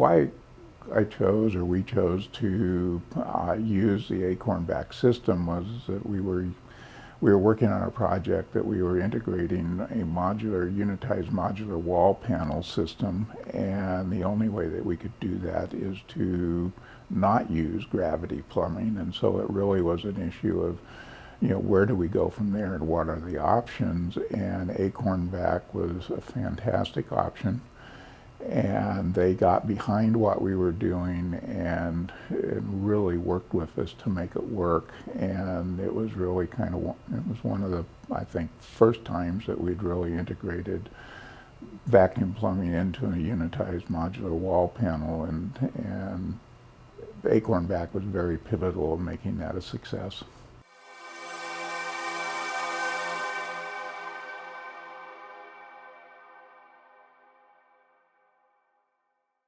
why I chose, or we chose to use the AcornVac system was that we were working on a project that we were integrating a unitized modular wall panel system, and the only way that we could do that is to not use gravity plumbing. And so it really was an issue of, where do we go from there and what are the options? And AcornVac was a fantastic option. And they got behind what we were doing and really worked with us to make it work. And it was really it was one of the, I think, first times that we'd really integrated vacuum plumbing into a unitized modular wall panel, and AcornVac was very pivotal in making that a success.